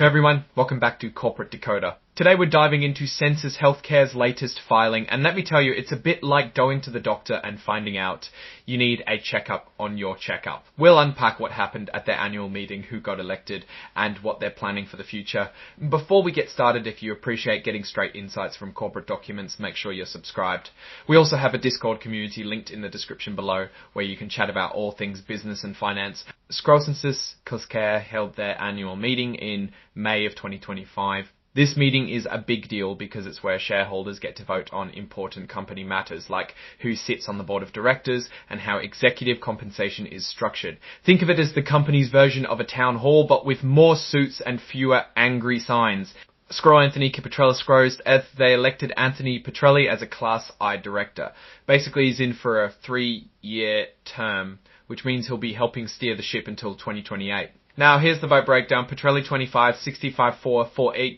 Hey everyone, welcome back to Corporate Decoder. Today we're diving into Sensus Healthcare's latest filing, and let me tell you, it's a bit like going to the doctor and finding out you need a checkup on your checkup. We'll unpack what happened at their annual meeting, who got elected, and what they're planning for the future. Before we get started, if you appreciate getting straight insights from corporate documents, make sure you're subscribed. We also have a Discord community linked in the description below, where you can chat about all things business and finance. Sensus Healthcare held their annual meeting in May of 2025. This meeting is a big deal because it's where shareholders get to vote on important company matters like who sits on the board of directors and how executive compensation is structured. Think of it as the company's version of a town hall, but with more suits and fewer angry signs. Anthony Petrelli as they elected Anthony Petrelli as a Class I director. Basically, he's in for a 3-year term, which means he'll be helping steer the ship until 2028. Now, here's the vote breakdown. Petrelli 25, 65-4,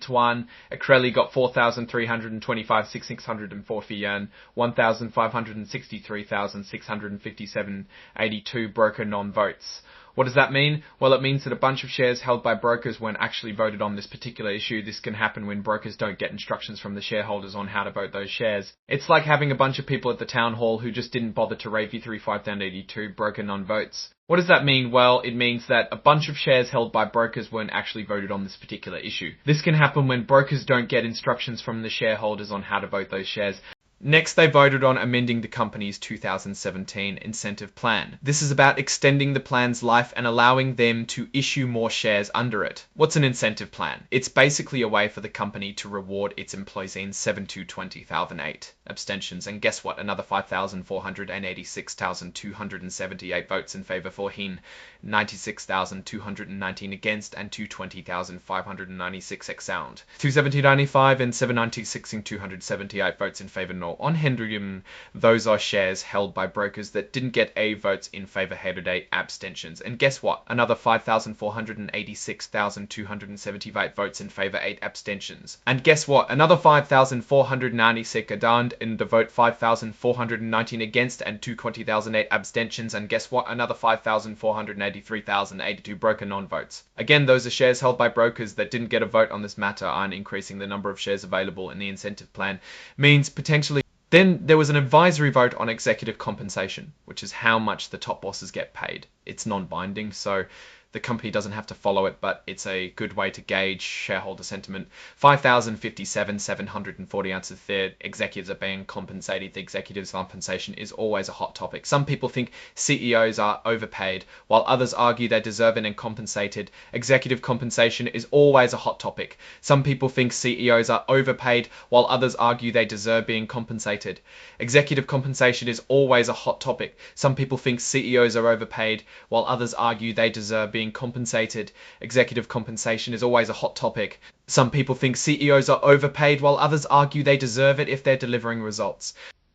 4-8-1. Acrelli got 4,325, 604 yen, 1,563,657, 82 broker non-votes. What does that mean? Well, it means that a bunch of shares held by brokers weren't actually voted on this particular issue. This can happen when brokers don't get instructions from the shareholders on how to vote those shares. It's like having a bunch of people at the town hall who just didn't bother to rate V35 down to 82 broker non-votes. What does that mean? Well, it means that a bunch of shares held by brokers weren't actually voted on this particular issue. This can happen when brokers don't get instructions from the shareholders on how to vote those shares. Next, they voted on amending the company's 2017 incentive plan. This is about extending the plan's life and allowing them to issue more shares under it. What's an incentive plan? It's basically a way for the company to reward its employees in 7-20,008 abstentions. And guess what? Another 5,486,278 votes in favor for Hin, 96,219 against, and 220,596 ex-sound. 270.95 and 796 and 278 votes in favor no. On Hendrium, those are shares held by brokers that didn't get A votes in favor Headed abstentions. And guess what? Another 5,486,278 votes in favor 8 abstentions. And guess what? Another 5,496 adand in the vote 5,419 against and 220,008 abstentions. And guess what? Another 5,483,082 broker non-votes. Again, those are shares held by brokers that didn't get a vote on this matter, and increasing the number of shares available in the incentive plan means potentially. Then there was an advisory vote on executive compensation, which is how much the top bosses get paid. It's non-binding, so the company doesn't have to follow it, but it's a good way to gauge shareholder sentiment. 5,057, 740 ounces their executives are being compensated. The executives' compensation is always a hot topic. Some people think CEOs are overpaid, while others argue they deserve it and compensated. Executive compensation is always a hot topic. Some people think CEOs are overpaid, while others argue they deserve being compensated. Executive compensation is always a hot topic. Some people think CEOs are overpaid, while others argue they deserve being compensated. Executive compensation is always a hot topic. Some people think CEOs are overpaid, while others argue they deserve it if they're delivering results.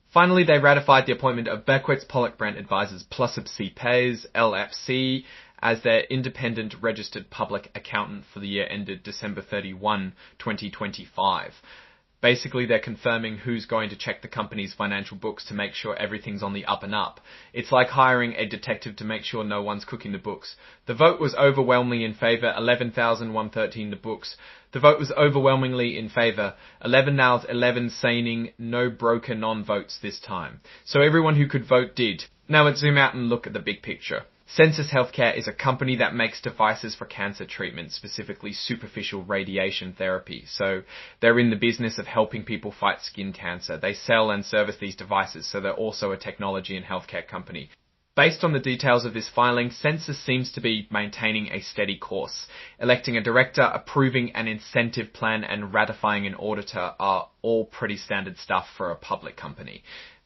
Finally, they ratified the appointment of Beckwith Pollock Brand Advisors Plus Pays LFC as their independent registered public accountant for the year ended December 31, 2025. Basically, they're confirming who's going to check the company's financial books to make sure everything's on the up and up. It's like hiring a detective to make sure no one's cooking the books. The vote was overwhelmingly in favor, 11,113 the books. The vote was overwhelmingly in favor, 11 saying no broker non-votes this time. So everyone who could vote did. Now let's zoom out and look at the big picture. Sensus Healthcare is a company that makes devices for cancer treatment, specifically superficial radiation therapy. So they're in the business of helping people fight skin cancer. They sell and service these devices, so they're also a technology and healthcare company. Based on the details of this filing, Sensus seems to be maintaining a steady course. Electing a director, approving an incentive plan, and ratifying an auditor are all pretty standard stuff for a public company.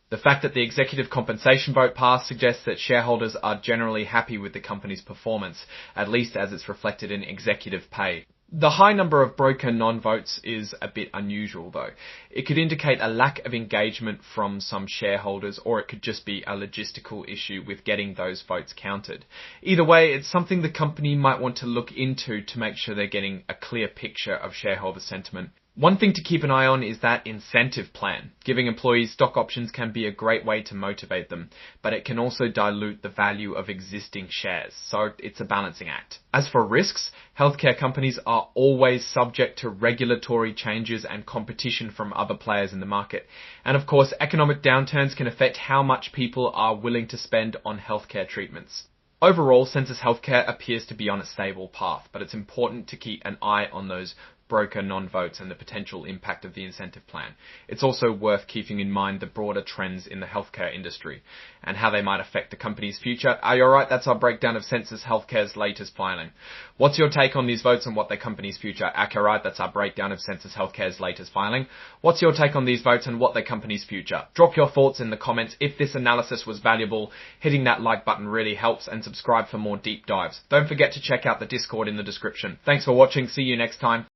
The fact that the executive compensation vote passed suggests that shareholders are generally happy with the company's performance, at least as it's reflected in executive pay. The high number of broker non-votes is a bit unusual though. It could indicate a lack of engagement from some shareholders, or it could just be a logistical issue with getting those votes counted. Either way, it's something the company might want to look into to make sure they're getting a clear picture of shareholder sentiment. One thing to keep an eye on is that incentive plan. Giving employees stock options can be a great way to motivate them, but it can also dilute the value of existing shares, so it's a balancing act. As for risks, healthcare companies are always subject to regulatory changes and competition from other players in the market. And of course, economic downturns can affect how much people are willing to spend on healthcare treatments. Overall, Sensus Healthcare appears to be on a stable path, but it's important to keep an eye on those broker non-votes and the potential impact of the incentive plan. It's also worth keeping in mind the broader trends in the healthcare industry and how they might affect the company's future. Are you alright? That's our breakdown of Sensus Healthcare's latest filing. What's your take on these votes and what their company's future? Accurate, that's our breakdown of Sensus Healthcare's latest filing. What's your take on these votes and what their company's future? Drop your thoughts in the comments. If this analysis was valuable, hitting that like button really helps, and subscribe for more deep dives. Don't forget to check out the Discord in the description. Thanks for watching. See you next time.